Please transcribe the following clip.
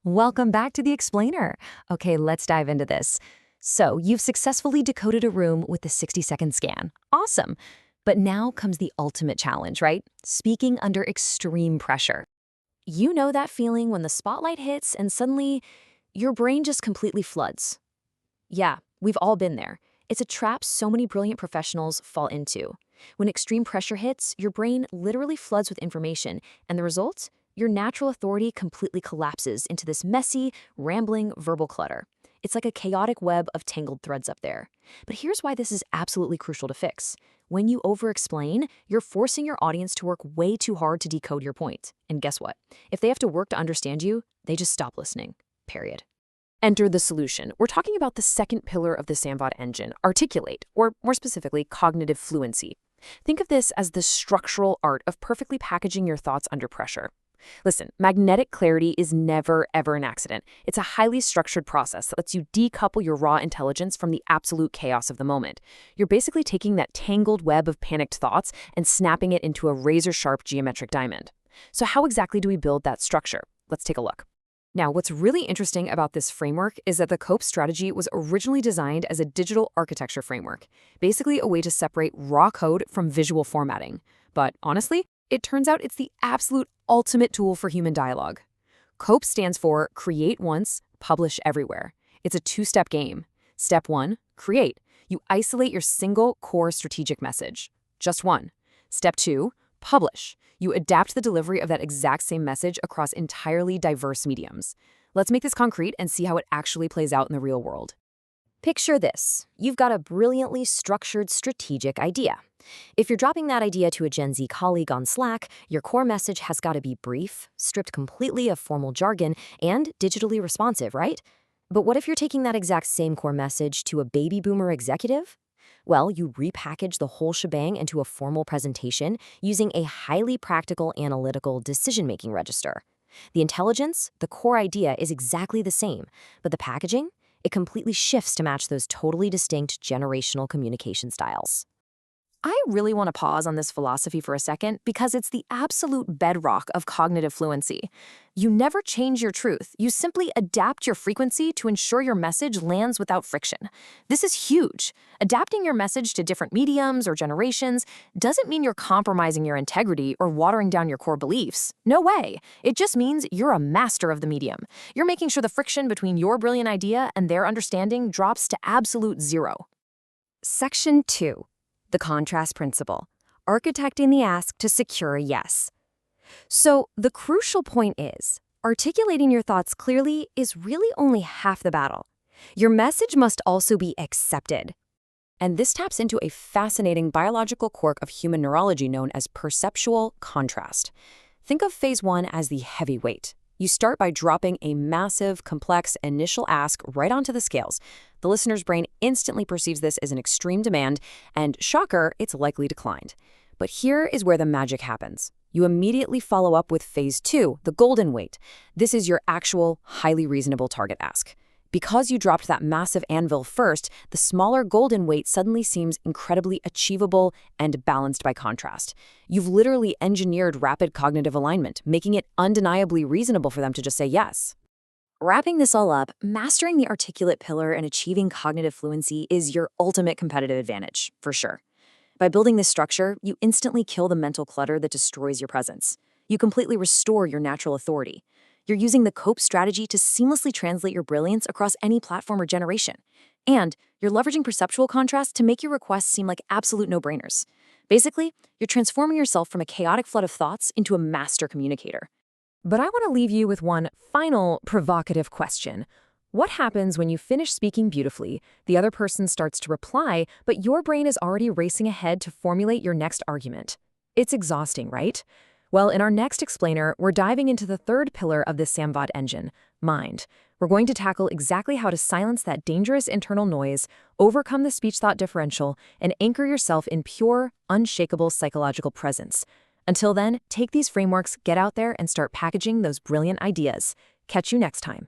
Welcome back to the Explainer. Okay, let's dive into this. So, you've successfully decoded a room with the 60-second scan. Awesome. But now comes the ultimate challenge, right? Speaking under extreme pressure. You know that feeling when the spotlight hits and suddenly your brain just completely floods. Yeah, we've all been there. It's a trap so many brilliant professionals fall into. When extreme pressure hits, your brain literally floods with information, and the result? Your natural authority completely collapses into this messy, rambling verbal clutter. It's like a chaotic web of tangled threads up there. But here's why this is absolutely crucial to fix. When you over-explain, you're forcing your audience to work way too hard to decode your point. And guess what? If they have to work to understand you, they just stop listening. Period. Enter the solution. We're talking about the second pillar of the SAMVAD engine, articulate, or more specifically, cognitive fluency. Think of this as the structural art of perfectly packaging your thoughts under pressure. Listen, magnetic clarity is never, ever an accident. It's a highly structured process that lets you decouple your raw intelligence from the absolute chaos of the moment. You're basically taking that tangled web of panicked thoughts and snapping it into a razor-sharp geometric diamond. So how exactly do we build that structure? Let's take a look. Now, what's really interesting about this framework is that the COPE strategy was originally designed as a digital architecture framework, basically a way to separate raw code from visual formatting. But honestly, it turns out it's the absolute ultimate tool for human dialogue. COPE stands for Create Once, Publish Everywhere. It's a two-step game. Step 1, create. You isolate your single core strategic message. Just one. Step 2, publish. You adapt the delivery of that exact same message across entirely diverse mediums. Let's make this concrete and see how it actually plays out in the real world. Picture this. You've got a brilliantly structured strategic idea. If you're dropping that idea to a Gen Z colleague on Slack, your core message has got to be brief, stripped completely of formal jargon, and digitally responsive, right? But what if you're taking that exact same core message to a baby boomer executive? Well, you repackage the whole shebang into a formal presentation using a highly practical analytical decision-making register. The intelligence, the core idea is exactly the same, but the packaging? It completely shifts to match those totally distinct generational communication styles. I really want to pause on this philosophy for a second because it's the absolute bedrock of cognitive fluency. You never change your truth. You simply adapt your frequency to ensure your message lands without friction. This is huge. Adapting your message to different mediums or generations doesn't mean you're compromising your integrity or watering down your core beliefs. No way. It just means you're a master of the medium. You're making sure the friction between your brilliant idea and their understanding drops to absolute zero. Section 2. The contrast principle, architecting the ask to secure a yes. So the crucial point is, articulating your thoughts clearly is really only half the battle. Your message must also be accepted. And this taps into a fascinating biological quirk of human neurology known as perceptual contrast. Think of phase 1 as the heavy weight. You start by dropping a massive, complex initial ask right onto the scales. The listener's brain instantly perceives this as an extreme demand, and shocker, it's likely declined. But here is where the magic happens. You immediately follow up with phase 2, the golden weight. This is your actual, highly reasonable target ask. Because you dropped that massive anvil first, the smaller golden weight suddenly seems incredibly achievable and balanced by contrast. You've literally engineered rapid cognitive alignment, making it undeniably reasonable for them to just say yes. Wrapping this all up, mastering the articulate pillar and achieving cognitive fluency is your ultimate competitive advantage, for sure. By building this structure, you instantly kill the mental clutter that destroys your presence. You completely restore your natural authority. You're using the COPE strategy to seamlessly translate your brilliance across any platform or generation. And you're leveraging perceptual contrast to make your requests seem like absolute no-brainers. Basically, you're transforming yourself from a chaotic flood of thoughts into a master communicator. But I want to leave you with one final provocative question. What happens when you finish speaking beautifully, the other person starts to reply, but your brain is already racing ahead to formulate your next argument? It's exhausting, right? Well, in our next explainer, we're diving into the third pillar of the SAMVAD engine, mind. We're going to tackle exactly how to silence that dangerous internal noise, overcome the speech-thought differential, and anchor yourself in pure, unshakable psychological presence. Until then, take these frameworks, get out there, and start packaging those brilliant ideas. Catch you next time.